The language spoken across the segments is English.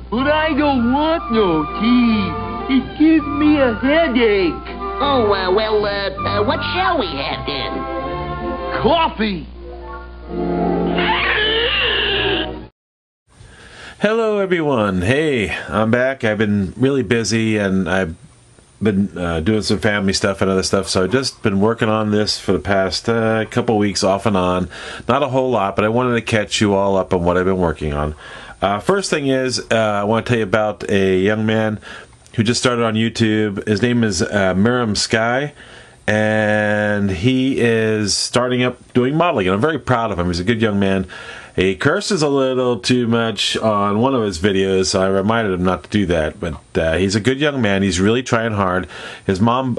But I don't want no tea. It gives me a headache. Oh, what shall we have then? Coffee. Hello everyone. Hey, I'm back. I've been really busy and I've been doing some family stuff and other stuff, so I've just been working on this for the past couple weeks off and on. Not a whole lot, but I wanted to catch you all up on what I've been working on. First thing is, I want to tell you about a young man who just started on YouTube. His name is Miriam Sky, and he is starting up doing modeling, and I'm very proud of him. He's a good young man. He curses a little too much on one of his videos, so I reminded him not to do that. But he's a good young man. He's really trying hard. His mom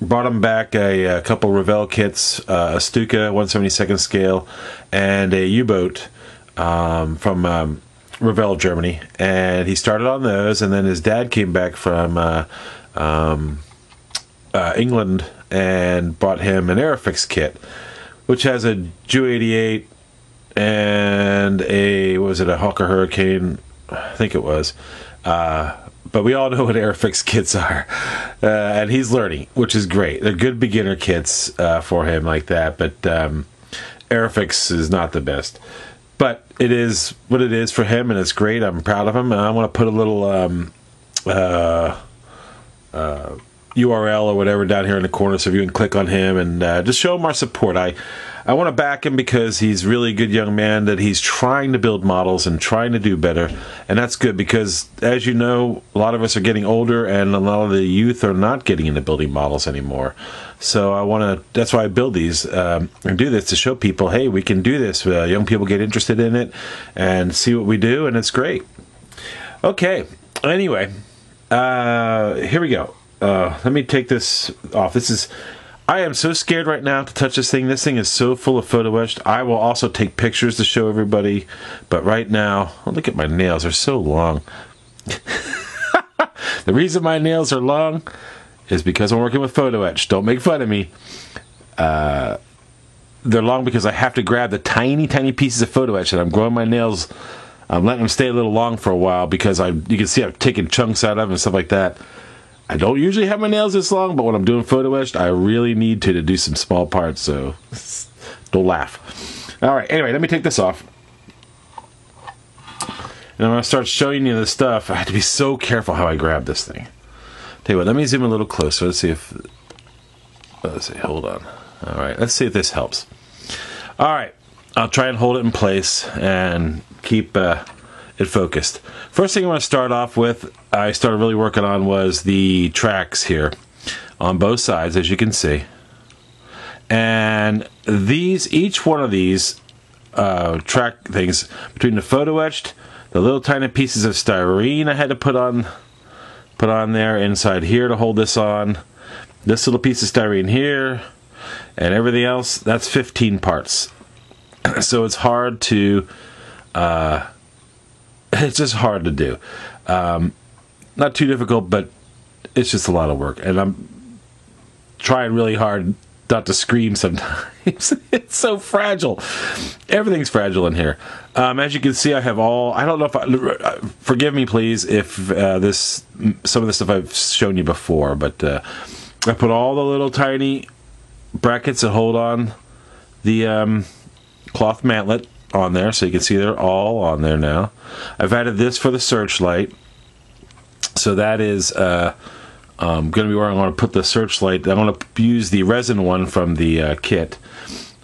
brought him back a couple Revell kits, a Stuka 1/72 scale, and a U-boat from Revell, Germany. And he started on those, and then his dad came back from England and brought him an Aerofix kit, which has a Ju 88 and a Hawker Hurricane, I think it was, but we all know what Aerofix kits are, and he's learning, which is great. They're good beginner kits for him like that, but Aerofix is not the best, but it is what it is for him, and it's great. I'm proud of him, and I want to put a little URL or whatever down here in the corner so you can click on him and just show him our support. I want to back him because he's really a good young man, that he's trying to build models and trying to do better, and that's good because, as you know, a lot of us are getting older and a lot of the youth are not getting into building models anymore. So that's why I build these and do this, to show people, hey, we can do this. Young people get interested in it and see what we do, and it's great. Okay, anyway, here we go. Let me take this off. I am so scared right now to touch this thing. This thing is so full of photo etched. I will also take pictures to show everybody, but right now, oh, look at my nails. They're so long. The reason my nails are long is because I'm working with photo etch. Don't make fun of me. They're long because I have to grab the tiny, tiny pieces of photo etch, and I'm growing my nails. I'm letting them stay a little long for a while because you can see I'm taking chunks out of them and stuff like that. I don't usually have my nails this long, but when I'm doing photo etched, I really need to do some small parts, so don't laugh. Alright, anyway, let me take this off. And I'm going to start showing you the stuff. I have to be so careful how I grab this thing. Tell you what, let me zoom a little closer. Let's see, hold on. Alright, let's see if this helps. Alright, I'll try and hold it in place and keep it focused. First thing I want to start off with, I started really working on, was the tracks here on both sides, as you can see. And each one of these track things, between the photo etched, the little tiny pieces of styrene I had to put on there inside here to hold this on, this little piece of styrene here, and everything else, that's 15 parts. So it's hard to it's just hard to do. Not too difficult, but it's just a lot of work. And I'm trying really hard not to scream sometimes. It's so fragile. Everything's fragile in here. As you can see, I have I don't know if forgive me, please, if some of the stuff I've shown you before, but I put all the little tiny brackets that hold on the cloth mantlet on there, so you can see they're all on there now. I've added this for the searchlight, so that is going to be where I'm going to put the searchlight. I'm going to use the resin one from the kit.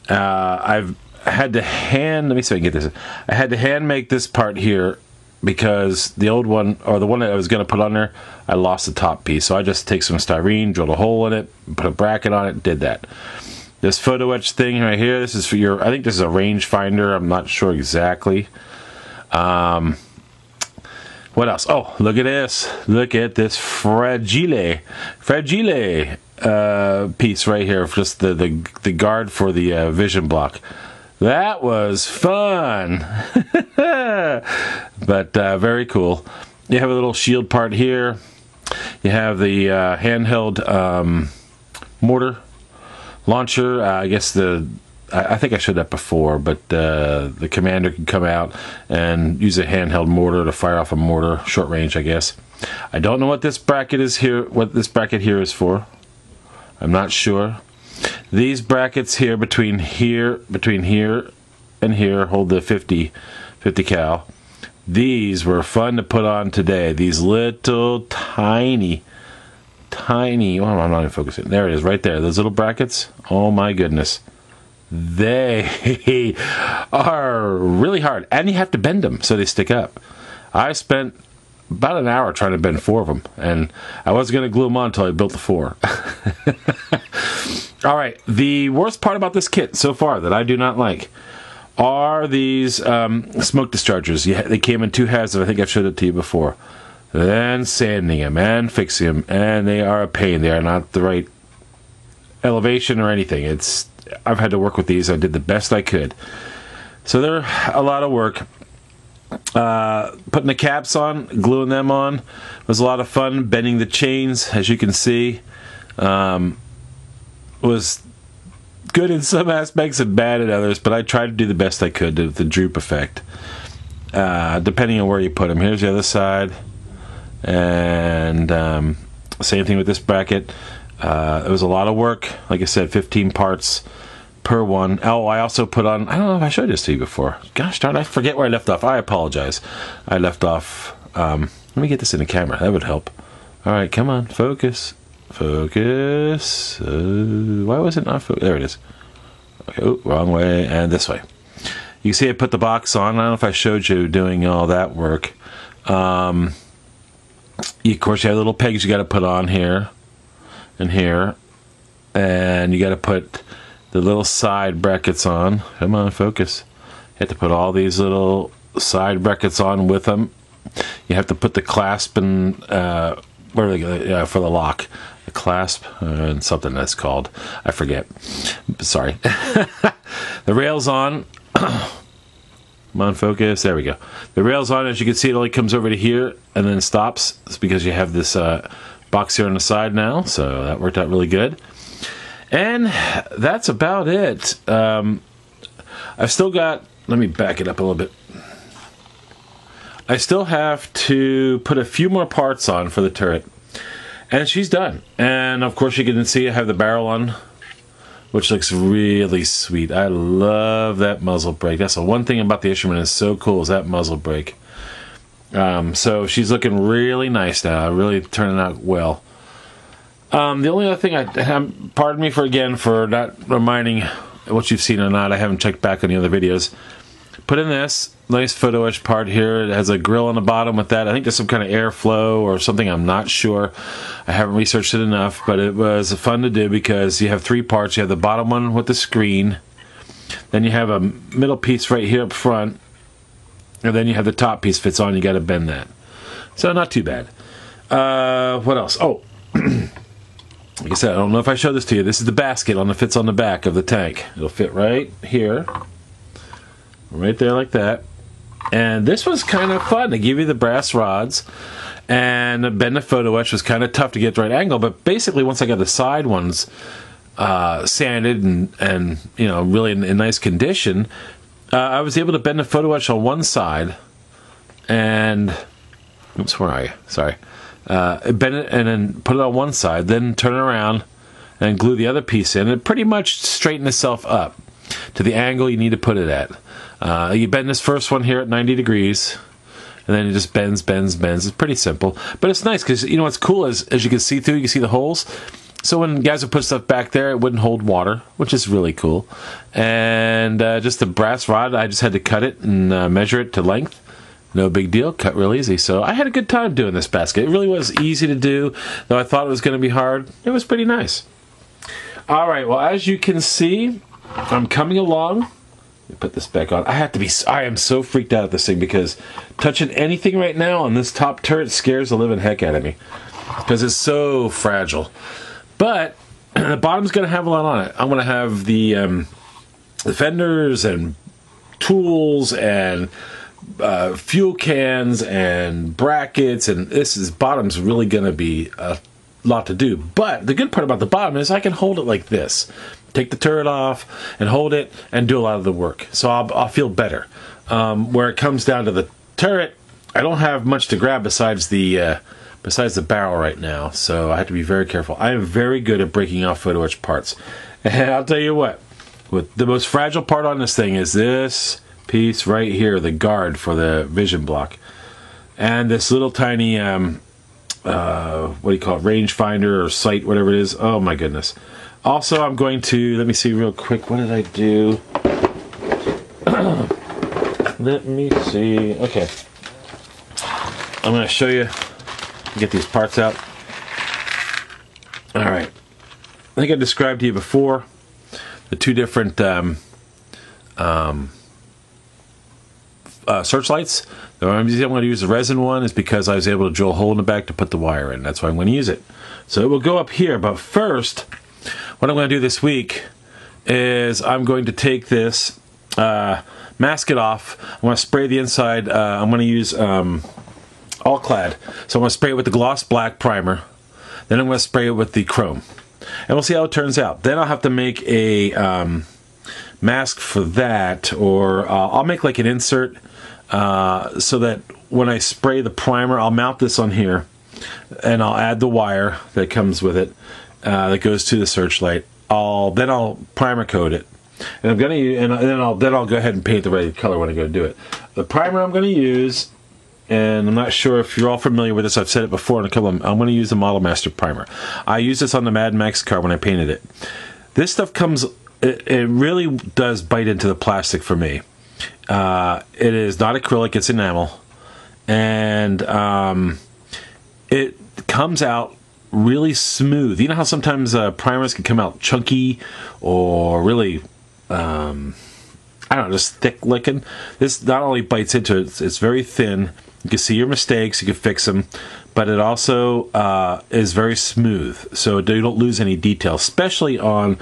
I've had to let me see if I can get this. I had to hand make this part here because the old one, or the one that I was going to put on there, I lost the top piece. So I just take some styrene, drilled a hole in it, put a bracket on it, did that. This photo etch thing right here, this is for I think this is a range finder. I'm not sure exactly. What else? Oh, look at this. Look at this fragile piece right here. Just the guard for the vision block. That was fun. But very cool. You have a little shield part here. You have the handheld mortar launcher. I guess I think I showed that before, but the commander can come out and use a handheld mortar to fire off a mortar, short range, I guess. I don't know what this bracket is here. What this bracket here is for. I'm not sure. These brackets here between here and here hold the 50 cal. These were fun to put on today. These little tiny. Well, I'm not even focusing. There it is, right there. Those little brackets. Oh my goodness. They are really hard, and you have to bend them so they stick up. I spent about an hour trying to bend 4 of them, and I wasn't going to glue them on until I built the 4. All right, the worst part about this kit so far that I do not like are these smoke dischargers. They came in 2 halves, and I think I've showed it to you before. Then sanding them and fixing them, and they are a pain. They are not the right elevation or anything. I've had to work with these. I did the best I could. So they're a lot of work. Putting the caps on, gluing them on was a lot of fun. Bending the chains, as you can see, was good in some aspects and bad in others, but I tried to do the best I could with the droop effect, depending on where you put them. Here's the other side, and same thing with this bracket. It was a lot of work. Like I said, 15 parts per one. Oh, I also put on, I don't know if I showed this to you before. Gosh darn, I forget where I left off. I apologize. I left off, let me get this in the camera. That would help. All right, come on, focus. Focus. Why was it not focus? There it is. Okay, oh, wrong way, and this way. You can see I put the box on. I don't know if I showed you doing all that work. Of course, you have little pegs you got to put on here and here, and you got to put the little side brackets on. Come on, focus. You have to put all these little side brackets on with them. You have to put the clasp and where are they go? For the lock, the clasp and something that's called, I forget. Sorry. The rails on. Come on, focus. There we go. The rails on. As you can see, it only comes over to here and then stops. It's because you have this box here on the side now, so that worked out really good. And that's about it. I've still got, let me back it up a little bit. I still have to put a few more parts on for the turret. And she's done. And of course you can see I have the barrel on, which looks really sweet. I love that muzzle brake. That's the one thing about the Isherman is so cool, is that muzzle brake. So she's looking really nice now, really turning out well. The only other thing pardon me for not reminding what you've seen or not. I haven't checked back on the other videos. Put in this nice photo etch part here. It has a grill on the bottom with that. I think there's some kind of airflow or something. I'm not sure. I haven't researched it enough, but it was fun to do because you have 3 parts. You have the bottom one with the screen. Then you have a middle piece right here up front. And then you have the top piece fits on. You got to bend that. So not too bad. What else? Oh. Like I said, I don't know if I showed this to you. This is the basket fits on the back of the tank. It'll fit right here. Right there like that. And this was kind of fun. They give you the brass rods. And bend the photo etch was kind of tough to get the right angle. But basically, once I got the side ones sanded and you know, really in nice condition, I was able to bend the photo etch on one side. And, oops, where are you? Sorry. Bend it and then put it on one side, then turn it around and glue the other piece in. It pretty much straightened itself up to the angle you need to put it at. You bend this first one here at 90 degrees, and then it just bends. It's pretty simple, but it's nice because you know what's cool is as you can see through, you can see the holes. So when guys would put stuff back there, it wouldn't hold water, which is really cool. And just the brass rod, I just had to cut it and measure it to length. No big deal, cut real easy. So I had a good time doing this basket. It really was easy to do, though I thought it was going to be hard. It was pretty nice. All right, well, as you can see, I'm coming along. Let me put this back on. I am so freaked out at this thing because touching anything right now on this top turret scares the living heck out of me because it's so fragile. But the bottom's going to have a lot on it. I'm going to have the fenders and tools and fuel cans and brackets, and bottom's really going to be a lot to do. But the good part about the bottom is I can hold it like this. take the turret off and hold it and do a lot of the work. So I'll feel better. Where it comes down to the turret, I don't have much to grab besides the barrel right now, so I have to be very careful. I am very good at breaking off photo etch parts. And I'll tell you what, the most fragile part on this thing is this piece right here, the guard for the vision block. And this little tiny, what do you call it, rangefinder or sight, whatever it is. Oh my goodness. Also, I'm going to, let me see real quick, what did I do? Let me see, okay. I'm going to show you, get these parts out. Alright. I think I described to you before the two different searchlights. The reason I'm going to use the resin one is because I was able to drill a hole in the back to put the wire in. That's why I'm going to use it. So it will go up here, but first, what I'm going to do this week is I'm going to take this, mask it off. I'm going to spray the inside. I'm going to use all clad. So I'm going to spray it with the gloss black primer. Then I'm going to spray it with the chrome. And we'll see how it turns out. Then I'll have to make a mask for that, or I'll make like an insert so that when I spray the primer, I'll mount this on here and I'll add the wire that comes with it that goes to the searchlight. Then I'll primer coat it, and I'm gonna then I'll go ahead and paint the right color when I go to do it. The primer I'm going to use, and I'm not sure if you're all familiar with this, I've said it before in a couple of them, I'm going to use the Model Master primer. I used this on the Mad Max car when I painted it. This stuff comes, it really does bite into the plastic for me. It is not acrylic, it's enamel. And it comes out really smooth. You know how sometimes primers can come out chunky or really, I don't know, just thick looking? This not only bites into it, it's very thin. You can see your mistakes, you can fix them, but it also is very smooth, so you don't lose any detail, especially on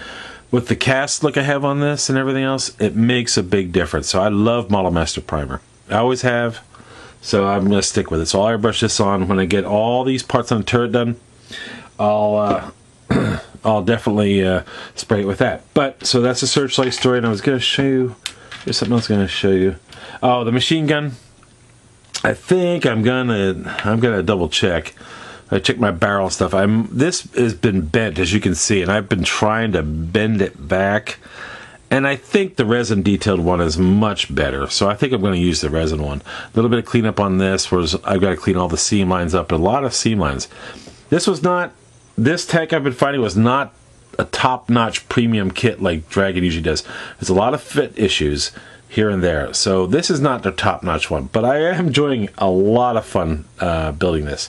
with the cast look I have on this and everything else. It makes a big difference. So I love Model Master primer. I always have, so I'm going to stick with it. So I'll airbrush this on. When I get all these parts on the turret done, I'll definitely spray it with that. But so that's the searchlight story, and I was going to show you, there's something else I'm going to show you. Oh, the machine gun. I think I'm gonna double check. I checked my barrel stuff. This has been bent, as you can see, and I've been trying to bend it back. And I think the resin detailed one is much better, so I think I'm going to use the resin one. A little bit of cleanup on this, whereas I've got to clean all the seam lines up. A lot of seam lines. This tech I've been finding was not a top-notch premium kit like Dragon usually does. There's a lot of fit issues here and there, so this is not the top-notch one, but I am enjoying a lot of fun building this.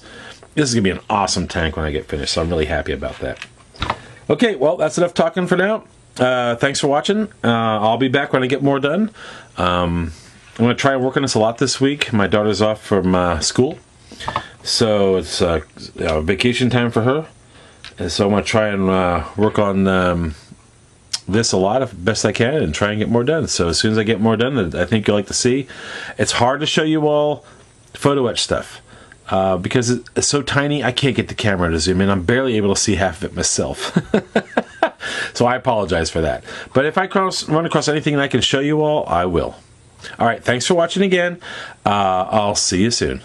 This is gonna be an awesome tank when I get finished, so I'm really happy about that. Okay, well, that's enough talking for now. Thanks for watching. I'll be back when I get more done. I'm gonna try and work on this a lot this week. My daughter's off from school, so it's vacation time for her, and so I'm gonna try and work on this a lot as best I can and try and get more done. So as soon as I get more done that I think you'll like to see. It's hard to show you all photo etch stuff because it's so tiny I can't get the camera to zoom in. I'm barely able to see half of it myself. So I apologize for that. But if I run across anything that I can show you all, I will. Alright, thanks for watching again. I'll see you soon.